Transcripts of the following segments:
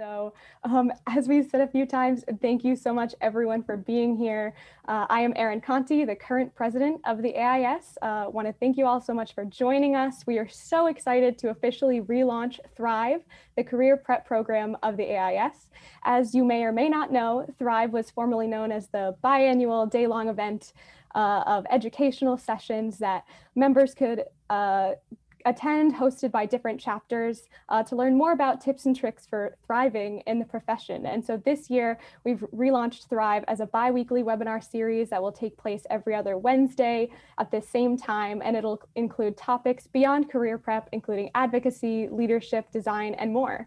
So as we've said a few times, thank you so much everyone for being here. I am Erin Conti, the current president of the AIS. Want to thank you all so much for joining us. We are so excited to officially relaunch Thrive, the career prep program of the AIS. As you may or may not know, Thrive was formerly known as the biannual day-long event of educational sessions that members could attend, hosted by different chapters to learn more about tips and tricks for thriving in the profession. And so this year, we've relaunched Thrive as a bi-weekly webinar series that will take place every other Wednesday at the same time, and it'll include topics beyond career prep, including advocacy, leadership, design, and more.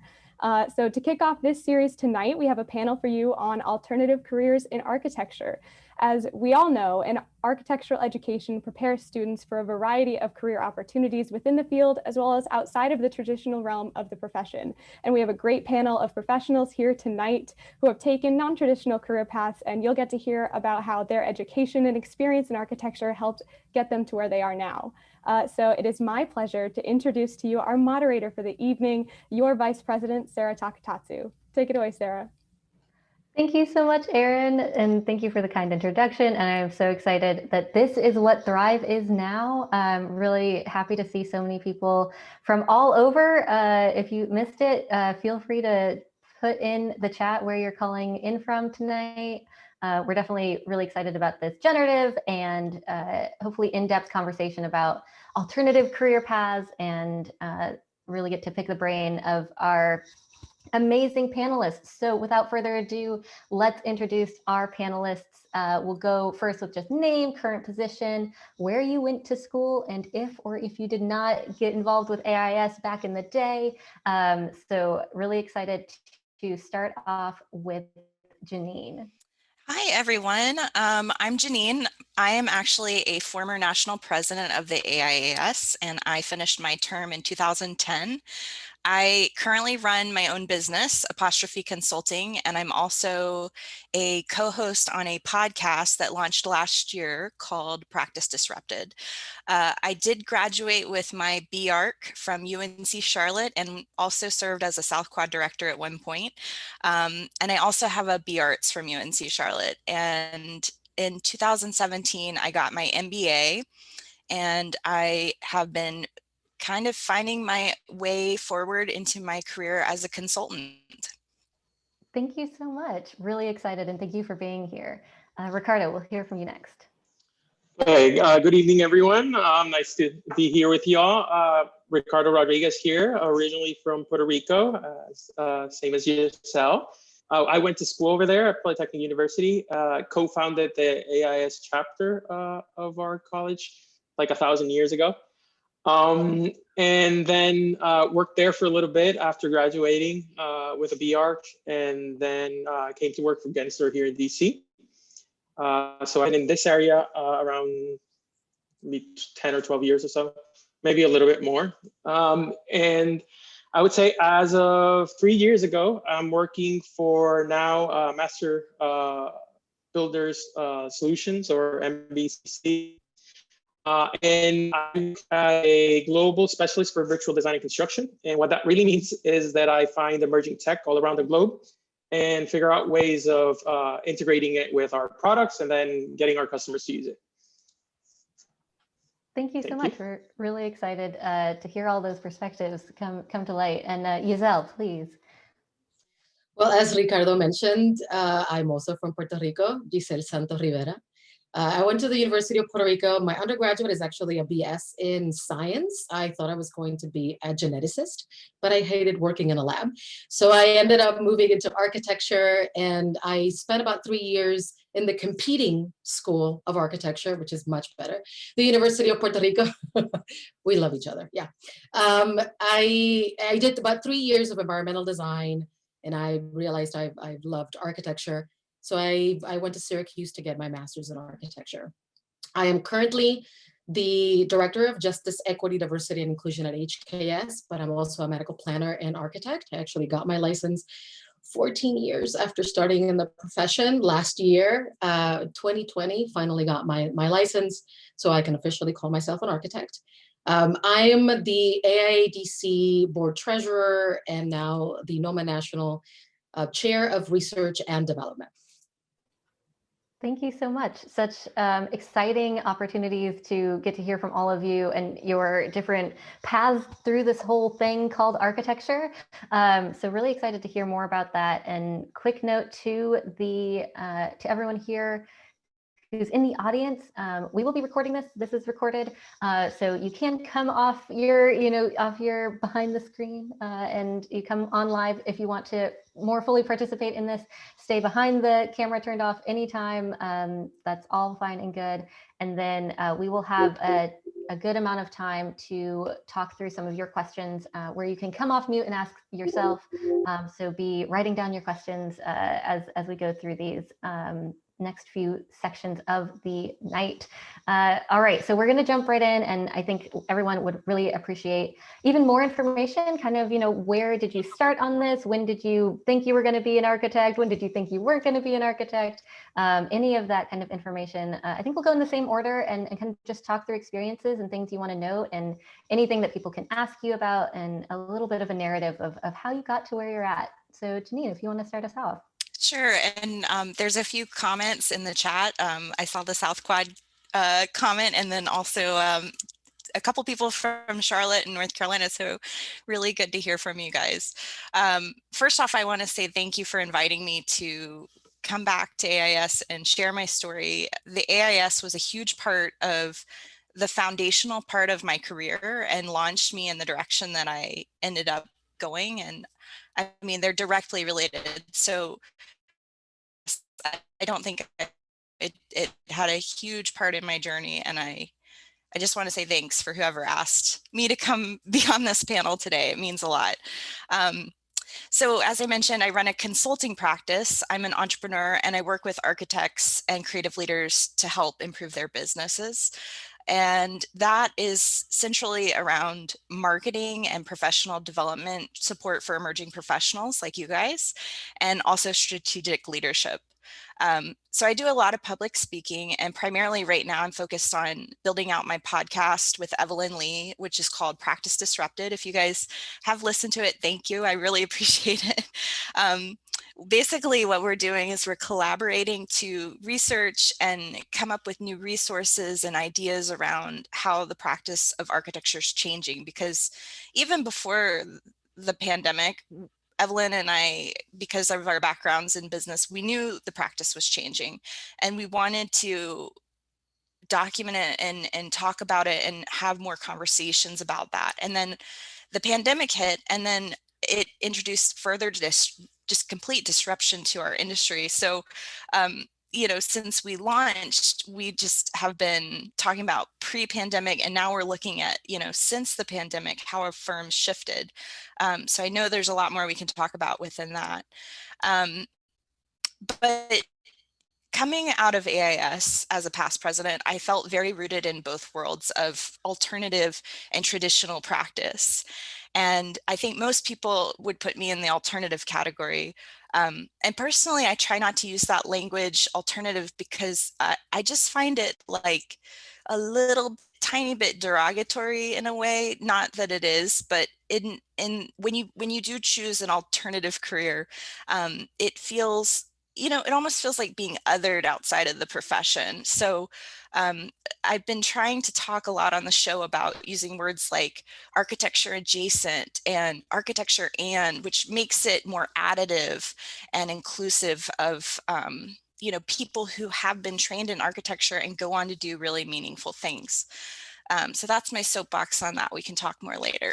So to kick off this series tonight, we have a panel for you on alternative careers in architecture. As we all know, an architectural education prepares students for a variety of career opportunities within the field, as well as outside of the traditional realm of the profession. And we have a great panel of professionals here tonight who have taken non-traditional career paths, and you'll get to hear about how their education and experience in architecture helped get them to where they are now. So it is my pleasure to introduce to you our moderator for the evening, your Vice President, Sarah Takatatsu. Take it away, Sarah. Thank you so much, Erin, and thank you for the kind introduction. And I'm so excited that this is what Thrive is now. I'm really happy to see so many people from all over. If you missed it, feel free to put in the chat where you're calling in from tonight. We're definitely really excited about this generative and hopefully in-depth conversation about alternative career paths, and really get to pick the brain of our amazing panelists. So without further ado, let's introduce our panelists. We'll go first with just name, current position, where you went to school, and if you did not get involved with AIS back in the day. So really excited to start off with Janine. Hi, everyone. I'm Janine. I am actually a former national president of the AIAS, and I finished my term in 2010. I currently run my own business, Apostrophe Consulting, and I'm also a co-host on a podcast that launched last year called Practice Disrupted. I did graduate with my B.Arch from UNC Charlotte and also served as a South Quad director at one point. And I also have a B.Arts from UNC Charlotte. And in 2017, I got my MBA, and I have been kind of finding my way forward into my career as a consultant. Thank you so much. Really excited, and thank you for being here. Ricardo, we'll hear from you next. Hey, good evening, everyone. Nice to be here with y'all. Ricardo Rodriguez here, originally from Puerto Rico, same as yourself. I went to school over there at Polytechnic University, co-founded the AIS chapter of our college like 1,000 years ago. And then worked there for a little bit after graduating with a B.Arch, and then came to work for Gensler here in DC. So I've been in this area around maybe 10 or 12 years or so, maybe a little bit more. And I would say as of 3 years ago, I'm working for now Master Builders Solutions, or MBCC. And I'm a global specialist for virtual design and construction. And what that really means is that I find emerging tech all around the globe and figure out ways of integrating it with our products and then getting our customers to use it. Thank you so much. We're really excited to hear all those perspectives come to light. And Giselle, please. Well, as Ricardo mentioned, I'm also from Puerto Rico, Giselle Santos Rivera. I went to the University of Puerto Rico. My undergraduate is actually a BS in science. I thought I was going to be a geneticist, but I hated working in a lab. So I ended up moving into architecture, and I spent about 3 years in the competing school of architecture, which is much better. The University of Puerto Rico, we love each other, yeah. I did about 3 years of environmental design, and I realized I loved architecture. So I went to Syracuse to get my master's in architecture. I am currently the Director of Justice, Equity, Diversity, and Inclusion at HKS, but I'm also a medical planner and architect. I actually got my license 14 years after starting in the profession. Last year, 2020, finally got my license, so I can officially call myself an architect. I am the AIADC board treasurer and now the NOMA National Chair of Research and Development. Thank you so much. Such exciting opportunities to get to hear from all of you and your different paths through this whole thing called architecture. So really excited to hear more about that. And quick note to everyone here who's in the audience, we will be recording this. This is recorded, so you can come off your behind the screen, and you come on live if you want to more fully participate in this. Stay behind the camera turned off anytime. That's all fine and good. And then we will have a good amount of time to talk through some of your questions, where you can come off mute and ask yourself. So be writing down your questions as we go through these next few sections of the night. All right, so we're going to jump right in, and I think everyone would really appreciate even more information, kind of, where did you start on this? When did you think you were going to be an architect? When did you think you weren't going to be an architect? Any of that kind of information. I think we'll go in the same order and kind of just talk through experiences and things you want to note and anything that people can ask you about, and a little bit of a narrative of how you got to where you're at. So Janine, if you want to start us off. Sure, and there's a few comments in the chat. I saw the South Quad comment, and then also a couple people from Charlotte and North Carolina, so really good to hear from you guys. First off, I want to say thank you for inviting me to come back to AIS and share my story. The AIS was a huge part of the foundational part of my career and launched me in the direction that I ended up going, and I mean, they're directly related. So I don't think it had a huge part in my journey, and I just want to say thanks for whoever asked me to come be on this panel today. It means a lot. So as I mentioned, I run a consulting practice. I'm an entrepreneur, and I work with architects and creative leaders to help improve their businesses. And that is centrally around marketing and professional development support for emerging professionals like you guys, and also strategic leadership. So I do a lot of public speaking, and primarily right now I'm focused on building out my podcast with Evelyn Lee, which is called Practice Disrupted. If you guys have listened to it, thank you. I really appreciate it. Basically what we're doing is we're collaborating to research and come up with new resources and ideas around how the practice of architecture is changing, because even before the pandemic, Evelyn and I, because of our backgrounds in business, we knew the practice was changing, and we wanted to document it and talk about it and have more conversations about that. And then the pandemic hit, and then it introduced further just complete disruption to our industry. So, since we launched, we just have been talking about pre-pandemic, and now we're looking at, since the pandemic, how our firms shifted. So I know there's a lot more we can talk about within that. But coming out of AIS as a past president, I felt very rooted in both worlds of alternative and traditional practice. And I think most people would put me in the alternative category. And personally, I try not to use that language alternative because I just find it like a little tiny bit derogatory in a way. Not that it is, but when you do choose an alternative career, it feels, it almost feels like being othered outside of the profession. So I've been trying to talk a lot on the show about using words like architecture adjacent and architecture and, which makes it more additive and inclusive of, people who have been trained in architecture and go on to do really meaningful things. So that's my soapbox on that. We can talk more later.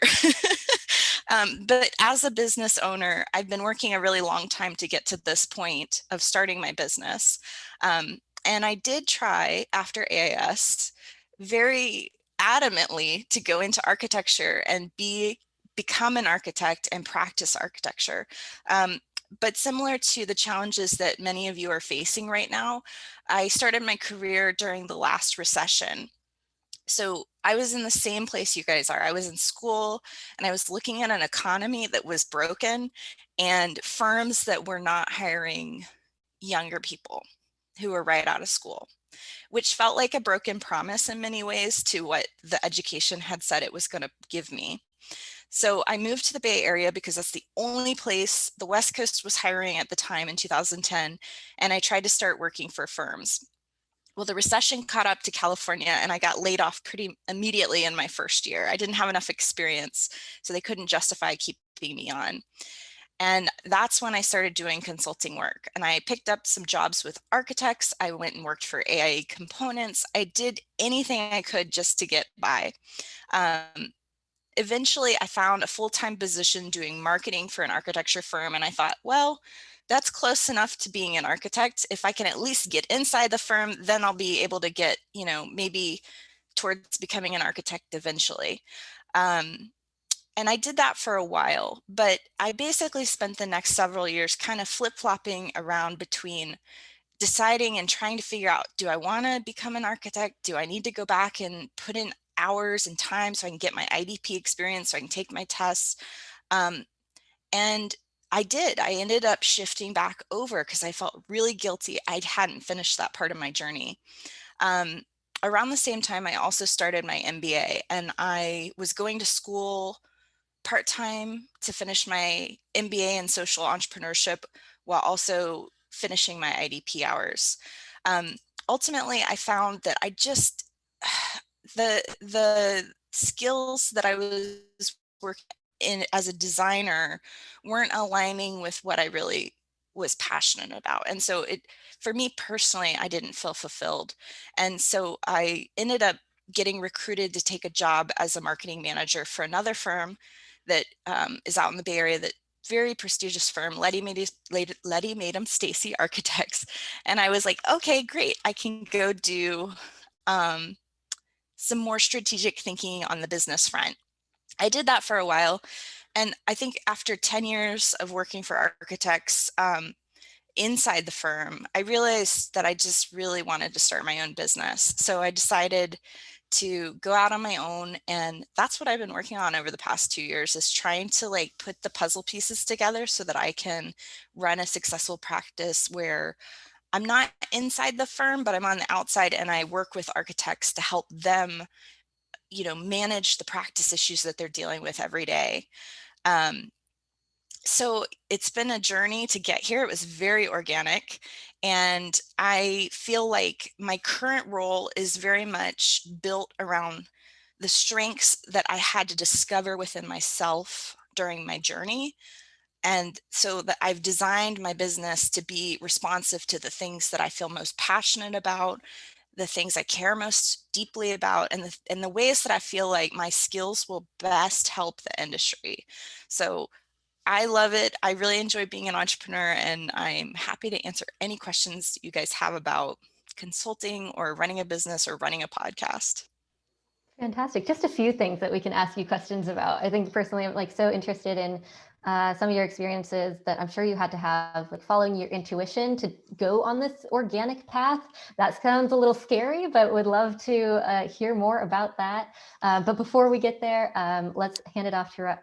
But as a business owner, I've been working a really long time to get to this point of starting my business. And I did try after AIS very adamantly to go into architecture and become an architect and practice architecture. But similar to the challenges that many of you are facing right now, I started my career during the last recession. So I was in the same place you guys are. I was in school, and I was looking at an economy that was broken and firms that were not hiring younger people who were right out of school. which felt like a broken promise in many ways to what the education had said it was going to give me. So I moved to the Bay Area because that's the only place the West Coast was hiring at the time in 2010, and I tried to start working for firms. Well, the recession caught up to California and I got laid off pretty immediately in my first year. I didn't have enough experience, so they couldn't justify keeping me on. And that's when I started doing consulting work. And I picked up some jobs with architects. I went and worked for AIA Components. I did anything I could just to get by. Eventually, I found a full-time position doing marketing for an architecture firm. And I thought, well, that's close enough to being an architect. If I can at least get inside the firm, then I'll be able to get, maybe towards becoming an architect eventually. And I did that for a while, but I basically spent the next several years kind of flip-flopping around between deciding and trying to figure out, do I want to become an architect? Do I need to go back and put in hours and time so I can get my IDP experience, so I can take my tests? And I did. I ended up shifting back over because I felt really guilty. I hadn't finished that part of my journey. Around the same time, I also started my MBA, and I was going to school part-time to finish my MBA in social entrepreneurship while also finishing my IDP hours. Ultimately, I found that the skills that I was working in as a designer weren't aligning with what I really was passionate about. And so for me personally, I didn't feel fulfilled. And so I ended up getting recruited to take a job as a marketing manager for another firm that is out in the Bay Area, that very prestigious firm, Letty Madam Stacy Architects. And I was like, okay, great. I can go do some more strategic thinking on the business front. I did that for a while. And I think after 10 years of working for architects inside the firm, I realized that I just really wanted to start my own business. So I decided to go out on my own. And that's what I've been working on over the past 2 years, is trying to put the puzzle pieces together so that I can run a successful practice where I'm not inside the firm, but I'm on the outside and I work with architects to help them, manage the practice issues that they're dealing with every day. So it's been a journey to get here. It was very organic. And I feel like my current role is very much built around the strengths that I had to discover within myself during my journey. And so that I've designed my business to be responsive to the things that I feel most passionate about, the things I care most deeply about, and the ways that I feel like my skills will best help the industry. So I love it. I really enjoy being an entrepreneur, and I'm happy to answer any questions you guys have about consulting or running a business or running a podcast. Fantastic. Just a few things that we can ask you questions about. I think personally, I'm so interested in some of your experiences that I'm sure you had to have, following your intuition to go on this organic path. That sounds a little scary, but would love to hear more about that. But before we get there, let's hand it off to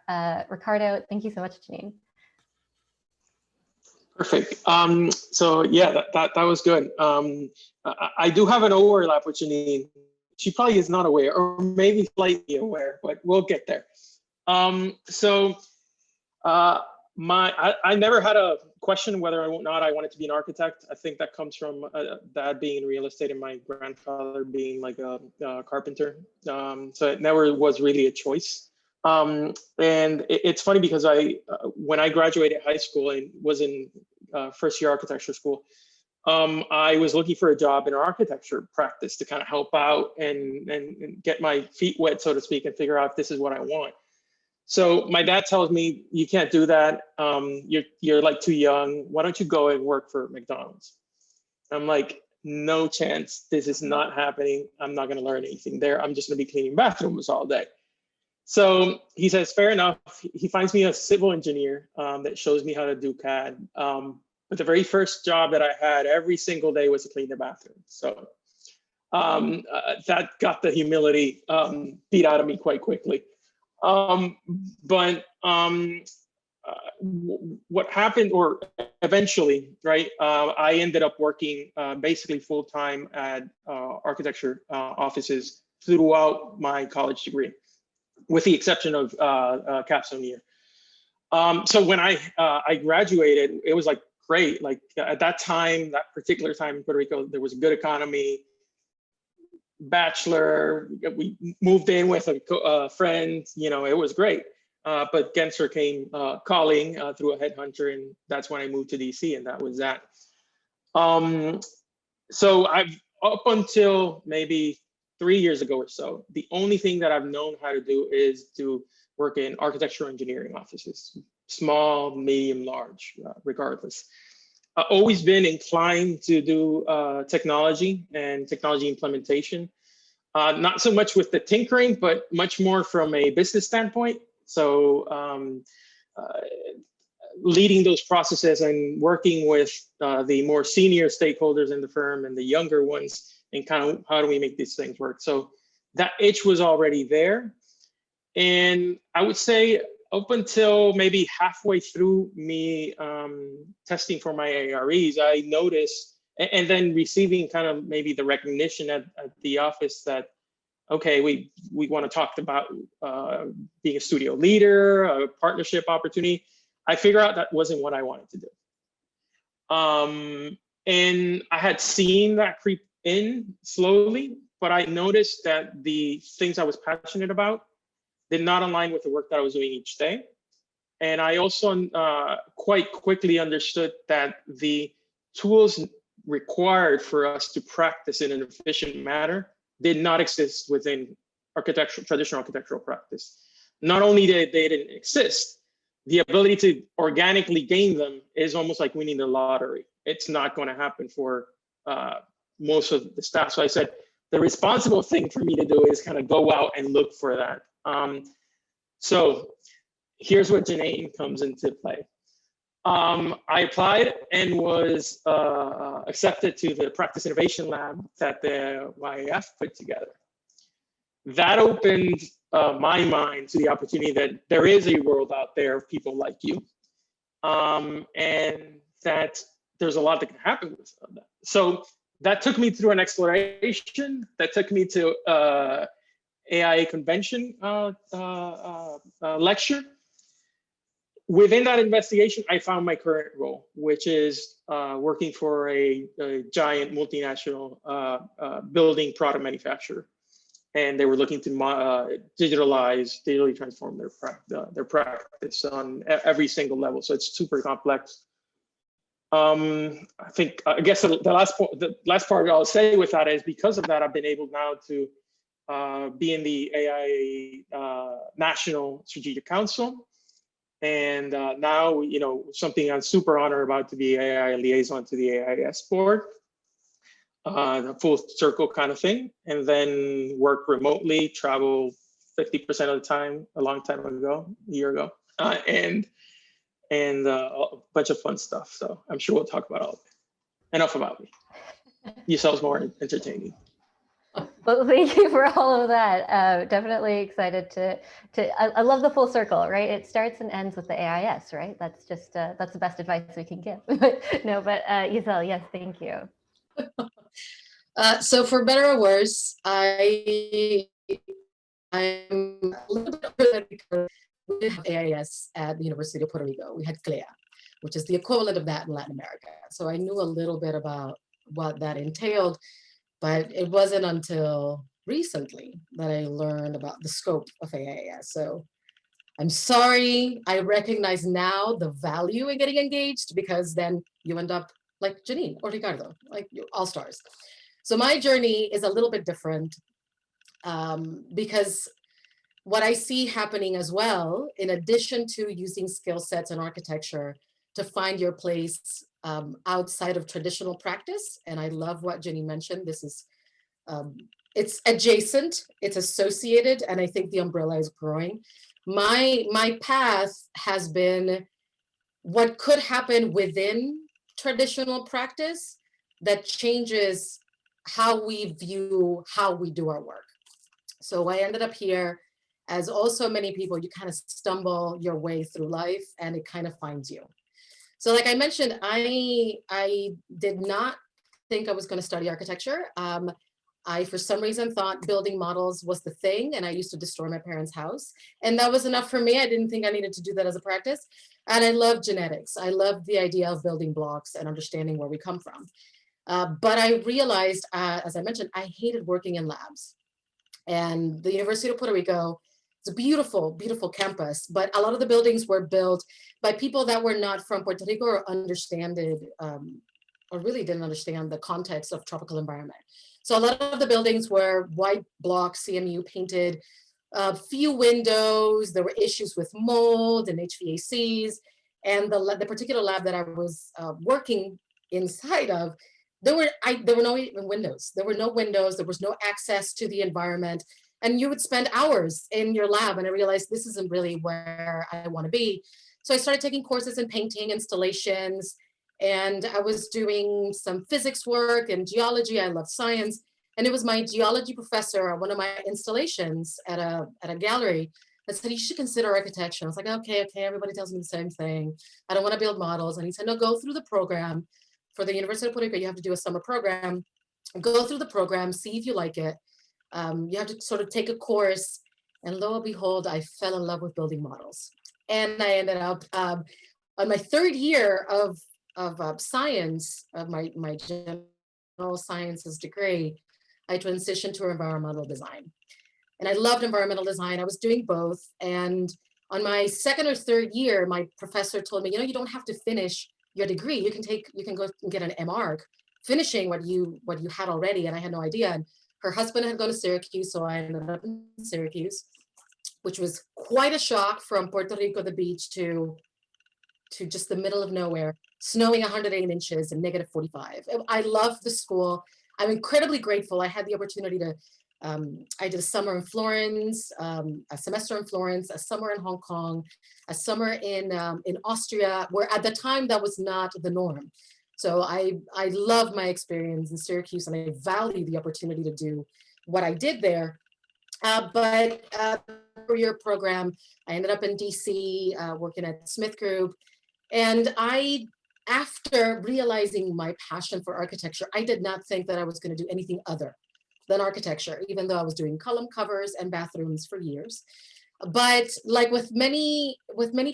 Ricardo. Thank you so much, Janine. Perfect. So yeah, that was good. I do have an overlap with Janine. She probably is not aware, or maybe slightly aware, but we'll get there. I never had a question whether or not I wanted to be an architect. I think that comes from dad being in real estate and my grandfather being a carpenter. So it never was really a choice. And it's funny because when I graduated high school and was in first year architecture school, I was looking for a job in architecture practice to kind of help out and get my feet wet, so to speak, and figure out if this is what I want. So my dad tells me, you can't do that. You're too young. Why don't you go and work for McDonald's? I'm like, no chance. This is not happening. I'm not going to learn anything there. I'm just going to be cleaning bathrooms all day. So he says, fair enough. He finds me a civil engineer that shows me how to do CAD. But the very first job that I had every single day was to clean the bathroom. So that got the humility beat out of me quite quickly. What happened, or eventually, right, I ended up working basically full-time at architecture offices throughout my college degree, with the exception of capstone year. So when I graduated, it was like great. Like at that time, that particular time in Puerto Rico, there was a good economy. Bachelor, we moved in with a friend. You know, it was great. But Gensler came calling through a headhunter, and that's when I moved to DC, and that was that. So I've, up until maybe 3 years ago or so, the only thing that I've known how to do is to work in architectural engineering offices, small, medium, large, regardless. I've always been inclined to do technology and technology implementation. Not so much with the tinkering, but much more from a business standpoint. So leading those processes and working with the more senior stakeholders in the firm and the younger ones, and kind of how do we make these things work. So that itch was already there. And I would say up until maybe halfway through me testing for my AREs, I noticed, and then receiving kind of maybe the recognition at the office that, okay, we want to talk about being a studio leader, a partnership opportunity. I figured out that wasn't what I wanted to do. And I had seen that creep in slowly, but I noticed that the things I was passionate about did not align with the work that I was doing each day. And I also quite quickly understood that the tools required for us to practice in an efficient manner did not exist within traditional architectural practice. Not only did they didn't exist, the ability to organically gain them is almost like winning the lottery. It's not going to happen for most of the staff. So I said, the responsible thing for me to do is kind of go out and look for that. So here's where Janine comes into play. I applied and was accepted to the Practice Innovation Lab that the YAF put together. That opened my mind to the opportunity that there is a world out there of people like you, and that there's a lot that can happen with that. So that took me through an exploration, that took me to AIA convention lecture. Within that investigation, I found my current role, which is working for a giant multinational building product manufacturer. And they were looking to digitally transform their practice on every single level. So it's super complex. I guess the last part I'll say with that is, because of that, I've been able now to be in the AIA National Strategic Council. And now, you know, something I'm super honored about, to be AI liaison to the AIS board, the full circle kind of thing, and then work remotely, travel 50% of the time, a long time ago, a year ago, and a bunch of fun stuff. So I'm sure we'll talk about all of it. Enough about me. Yourselves more entertaining. Well, thank you for all of that. Definitely excited I love the full circle, right? It starts and ends with the AIS, right? That's just, that's the best advice we can give. No, but Giselle, yes, thank you. So for better or worse, I'm a little bit older than Ricardo. We did have AIS at the University of Puerto Rico. We had CLEA, which is the equivalent of that in Latin America. So I knew a little bit about what that entailed, but it wasn't until recently that I learned about the scope of AIS. So I'm sorry, I recognize now the value in getting engaged, because then you end up like Janine or Ricardo, like all stars. So my journey is a little bit different, because what I see happening as well, in addition to using skill sets and architecture to find your place outside of traditional practice, and I love what Jenny mentioned, this is, it's adjacent, it's associated, and I think the umbrella is growing. My path has been what could happen within traditional practice that changes how we view how we do our work. So I ended up here, as also many people, you kind of stumble your way through life and it kind of finds you. So like I mentioned, I did not think I was going to study architecture. I, for some reason, thought building models was the thing, and I used to destroy my parents' house. And that was enough for me. I didn't think I needed to do that as a practice. And I love genetics. I love the idea of building blocks and understanding where we come from. But I realized, as I mentioned, I hated working in labs. And the University of Puerto Rico, it's a beautiful, beautiful campus, but a lot of the buildings were built by people that were not from Puerto Rico or or really didn't understand the context of tropical environment. So a lot of the buildings were white block CMU painted, few windows. There were issues with mold and HVACs. And the particular lab that I was working inside of, there were no even windows. There were no windows. There was no access to the environment. And you would spend hours in your lab. And I realized this isn't really where I want to be. So I started taking courses in painting, installations, and I was doing some physics work and geology. I love science. And it was my geology professor at one of my installations at a gallery that said, you should consider architecture. I was like, okay, everybody tells me the same thing. I don't want to build models. And he said, no, go through the program. For the University of Puerto Rico, you have to do a summer program. Go through the program, see if you like it. You have to sort of take a course. And lo and behold, I fell in love with building models. And I ended up on my third year of science, of my general sciences degree, I transitioned to environmental design. And I loved environmental design. I was doing both. And on my second or third year, my professor told me, you don't have to finish your degree. You can go and get an MArch, finishing what you had already. And I had no idea. And her husband had gone to Syracuse, so I ended up in Syracuse, which was quite a shock from Puerto Rico, the beach, to just the middle of nowhere, snowing 108 inches and negative 45. I love the school. I'm incredibly grateful. I had the opportunity to, I did a summer in Florence, a semester in Florence, a summer in Hong Kong, a summer in Austria, where at the time that was not the norm. So I love my experience in Syracuse, and I value the opportunity to do what I did there. But for your program, I ended up in DC working at Smith Group. And after realizing my passion for architecture, I did not think that I was going to do anything other than architecture, even though I was doing column covers and bathrooms for years. But like with many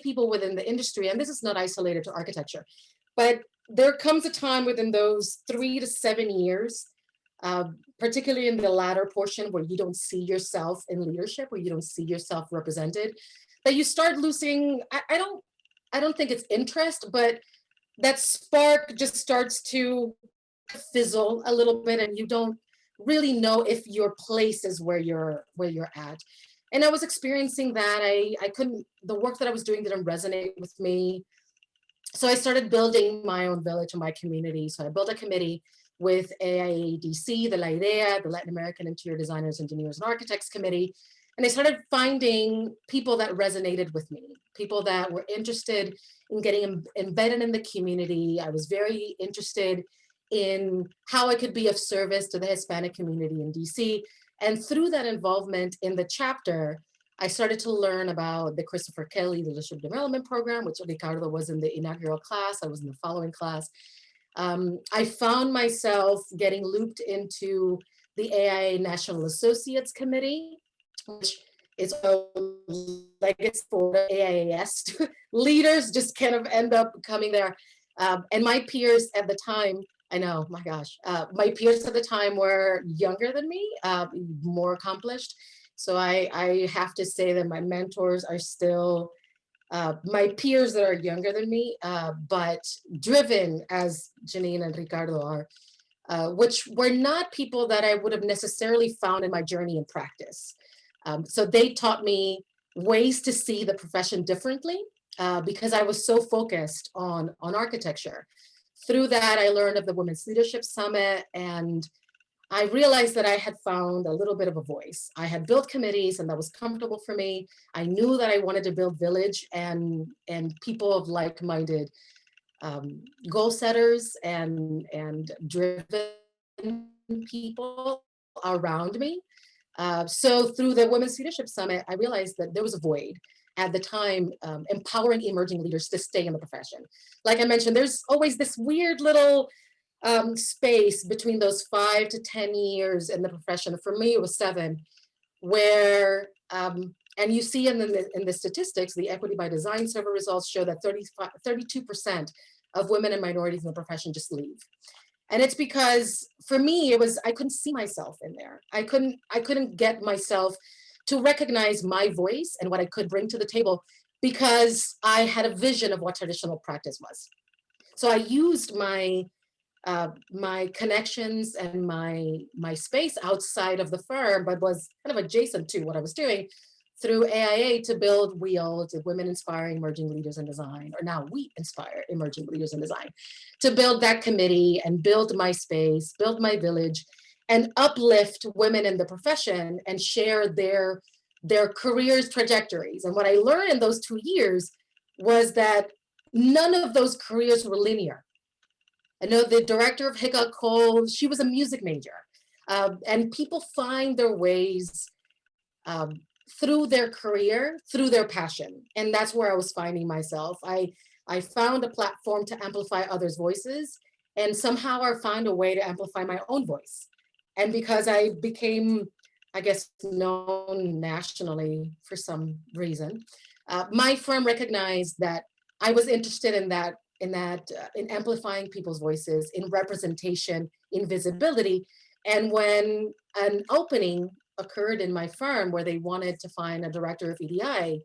people within the industry, and this is not isolated to architecture, but there comes a time within those 3 to 7 years, particularly in the latter portion where you don't see yourself in leadership, where you don't see yourself represented, that you start losing, I don't think it's interest, but that spark just starts to fizzle a little bit, and you don't really know if your place is where you're at. And I was experiencing that. I couldn't, the work that I was doing didn't resonate with me. So I started building my own village in my community. So I built a committee with AIADC, the La IDEA, the Latin American Interior Designers, Engineers, and Architects Committee. And I started finding people that resonated with me, people that were interested in getting embedded in the community. I was very interested in how I could be of service to the Hispanic community in DC. And through that involvement in the chapter, I started to learn about the Christopher Kelly Leadership Development Program, which Ricardo was in the inaugural class. I was in the following class. I found myself getting looped into the AIA National Associates Committee, which is like it's for the AIAS. Leaders just kind of end up coming there. And my peers at the time, I know, my gosh, my peers at the time were younger than me, more accomplished. So I have to say that my mentors are still my peers that are younger than me, but driven as Janine and Ricardo are, which were not people that I would have necessarily found in my journey in practice. So they taught me ways to see the profession differently because I was so focused on architecture. Through that, I learned of the Women's Leadership Summit, and I realized that I had found a little bit of a voice. I had built committees, and that was comfortable for me. I knew that I wanted to build village and people of like-minded goal setters and driven people around me. So through the Women's Leadership Summit, I realized that there was a void. at the time, empowering emerging leaders to stay in the profession. Like I mentioned, there's always this weird little space between those 5 to 10 years in the profession. For me, it was 7, where, and you see in the statistics, the Equity by Design survey results show that 32% of women and minorities in the profession just leave. And it's because for me, it was, I couldn't see myself in there. I couldn't get myself to recognize my voice and what I could bring to the table, because I had a vision of what traditional practice was. So I used my my connections and my space outside of the firm, but was kind of adjacent to what I was doing through AIA to build WEAL, to Women Inspiring Emerging Leaders in Design, or now We Inspire Emerging Leaders in Design, to build that committee and build my space, build my village, and uplift women in the profession and share their careers trajectories. And what I learned in those 2 years was that none of those careers were linear. I know the director of Hickok Cole, she was a music major. And people find their ways through their career, through their passion. And that's where I was finding myself. I found a platform to amplify others' voices, and somehow I found a way to amplify my own voice. And because I became, I guess, known nationally for some reason, my firm recognized that I was interested in that, in amplifying people's voices, in representation, in visibility. And when an opening occurred in my firm where they wanted to find a director of EDI,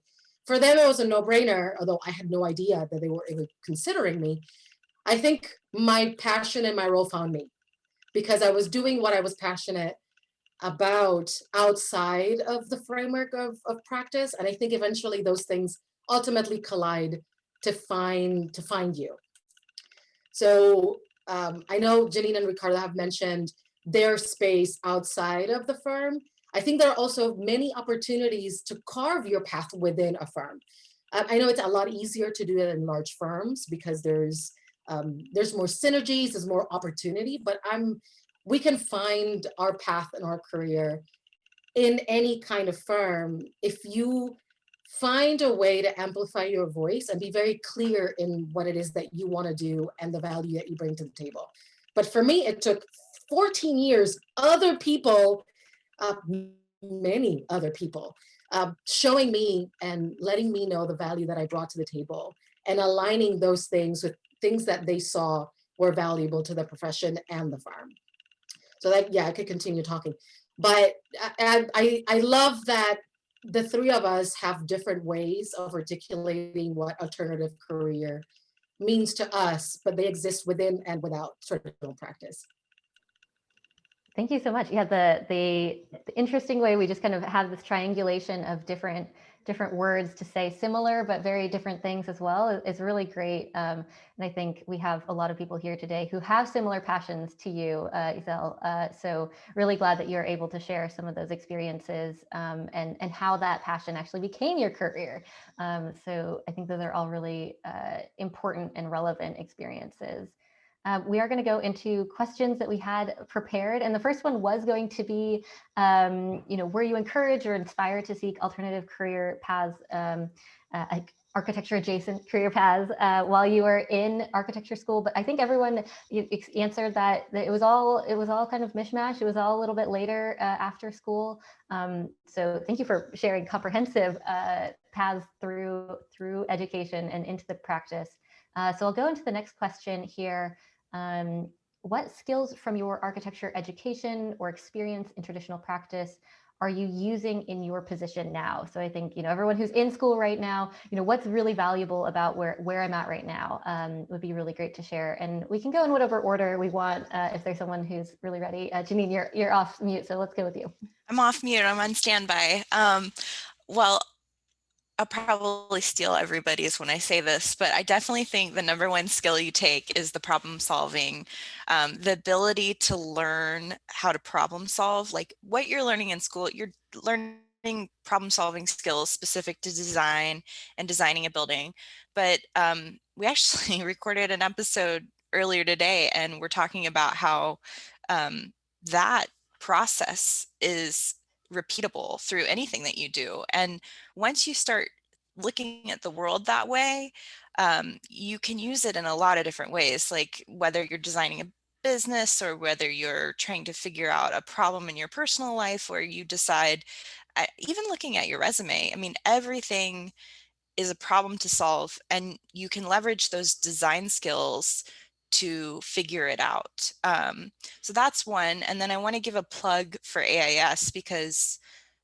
for them it was a no-brainer, although I had no idea that they were even considering me. I think my passion and my role found me, because I was doing what I was passionate about outside of the framework of practice. And I think eventually those things ultimately collide to find you. So I know Janine and Ricardo have mentioned their space outside of the firm. I think there are also many opportunities to carve your path within a firm. I know it's a lot easier to do it in large firms because there's more synergies, there's more opportunity, but we can find our path in our career in any kind of firm if you find a way to amplify your voice and be very clear in what it is that you want to do and the value that you bring to the table. But for me, it took 14 years, other people, many other people, showing me and letting me know the value that I brought to the table and aligning those things with things that they saw were valuable to the profession and the firm. So that, yeah, I could continue talking. But I love that the three of us have different ways of articulating what alternative career means to us, but they exist within and without traditional practice. Thank you so much. Yeah, the interesting way we just kind of have this triangulation of different words to say similar but very different things as well is really great. And I think we have a lot of people here today who have similar passions to you, Isel. So really glad that you're able to share some of those experiences and how that passion actually became your career. So I think those are all really important and relevant experiences. We are going to go into questions that we had prepared. And the first one was going to be, were you encouraged or inspired to seek alternative career paths, like architecture adjacent career paths while you were in architecture school? But I think everyone answered that it was all kind of mishmash. It was all a little bit later after school. So thank you for sharing comprehensive paths through education and into the practice. So I'll go into the next question here. What skills from your architecture education or experience in traditional practice are you using in your position now? So I think, everyone who's in school right now, what's really valuable about where I'm at right now would be really great to share. And we can go in whatever order we want if there's someone who's really ready. Janine, you're off mute, so let's go with you. I'm off mute, I'm on standby. Well, I'll probably steal everybody's when I say this, but I definitely think the number one skill you take is the problem solving, the ability to learn how to problem solve. Like what you're learning in school, you're learning problem solving skills specific to design and designing a building. But we actually recorded an episode earlier today, and we're talking about how that process is repeatable through anything that you do. And once you start looking at the world that way, you can use it in a lot of different ways, like whether you're designing a business or whether you're trying to figure out a problem in your personal life where you decide, even looking at your resume, I mean, everything is a problem to solve, and you can leverage those design skills to figure it out. So that's one. And then I want to give a plug for AIS, because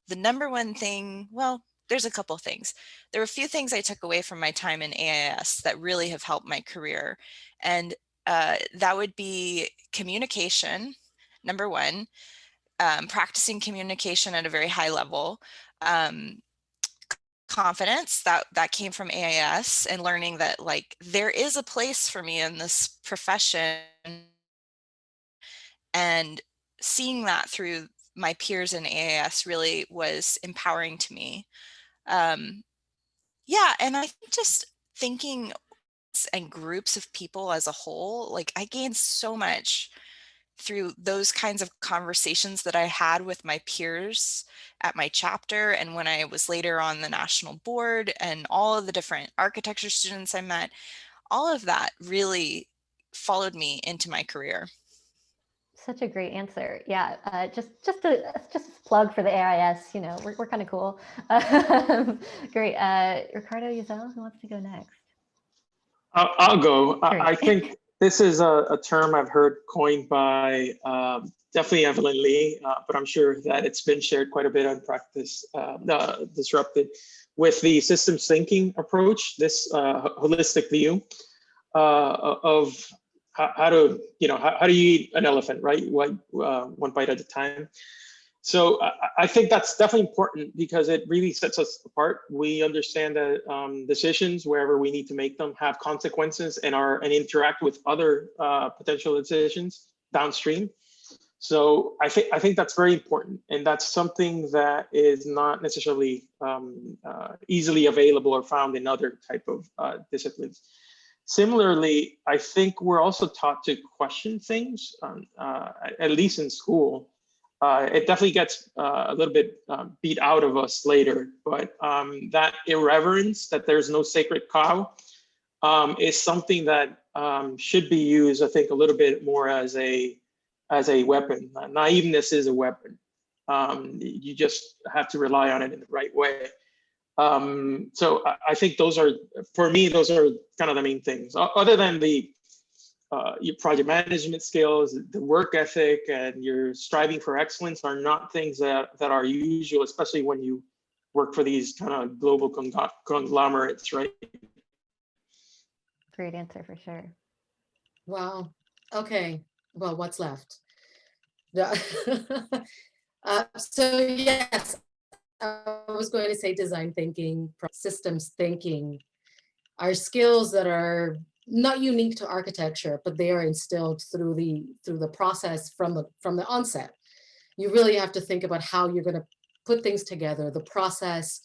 the number one thing, well, there's a couple things. There were a few things I took away from my time in AIS that really have helped my career. And that would be communication, number one, practicing communication at a very high level, confidence that came from AIS, and learning that like there is a place for me in this profession, and seeing that through my peers in AIS really was empowering to me. Yeah, and I think just thinking and groups of people as a whole, like I gained so much through those kinds of conversations that I had with my peers at my chapter, and when I was later on the national board, and all of the different architecture students I met, all of that really followed me into my career. Such a great answer. Yeah, just a plug for the AIS. You know, we're kind of cool. Great. Ricardo Yazel, who wants to go next? I'll go. Great. I think this is a term I've heard coined by definitely Evelyn Lee, but I'm sure that it's been shared quite a bit on Practice Disrupted, with the systems thinking approach, this holistic view of how to, how do you eat an elephant, right? One bite at a time. So I think that's definitely important, because it really sets us apart. We understand that decisions, wherever we need to make them, have consequences and interact with other potential decisions downstream. So I think that's very important, and that's something that is not necessarily easily available or found in other type of disciplines. Similarly, I think we're also taught to question things, at least in school. It definitely gets a little bit beat out of us later, but that irreverence, that there's no sacred cow, is something that should be used, I think, a little bit more as a weapon. Naiveness is a weapon. You just have to rely on it in the right way. So I think for me, those are kind of the main things. Other than your project management skills, the work ethic, and your striving for excellence are not things that are usual, especially when you work for these kind of global conglomerates, right? Great answer for sure. Wow. Okay. Well, what's left? So yes, I was going to say design thinking, systems thinking are skills that are not unique to architecture, but they are instilled through the process from the onset. You really have to think about how you're going to put things together, the process,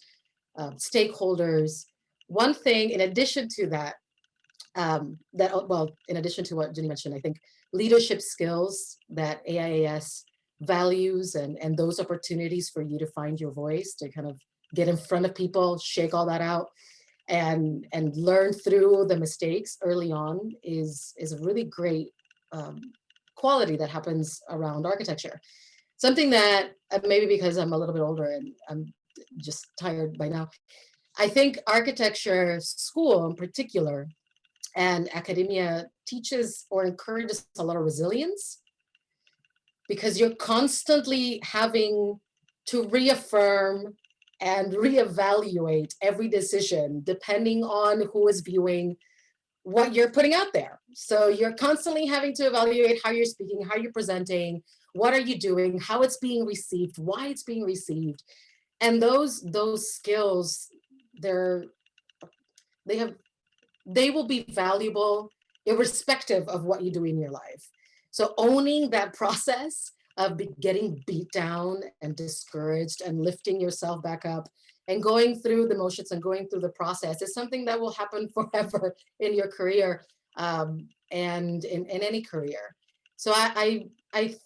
stakeholders. One thing, in addition to that, in addition to what Jenny mentioned, I think leadership skills that AIAS values, and those opportunities for you to find your voice, to kind of get in front of people, shake all that out, and learn through the mistakes early on is a really great quality that happens around architecture. Something that maybe because I'm a little bit older and I'm just tired by now, I think architecture school in particular and academia teaches or encourages a lot of resilience, because you're constantly having to reaffirm and reevaluate every decision depending on who is viewing what you're putting out there. So you're constantly having to evaluate how you're speaking, how you're presenting, what are you doing, how it's being received, why it's being received. And those skills, they will be valuable irrespective of what you do in your life. So owning that process of getting beat down and discouraged and lifting yourself back up and going through the motions and going through the process is something that will happen forever in your career, and in any career. So I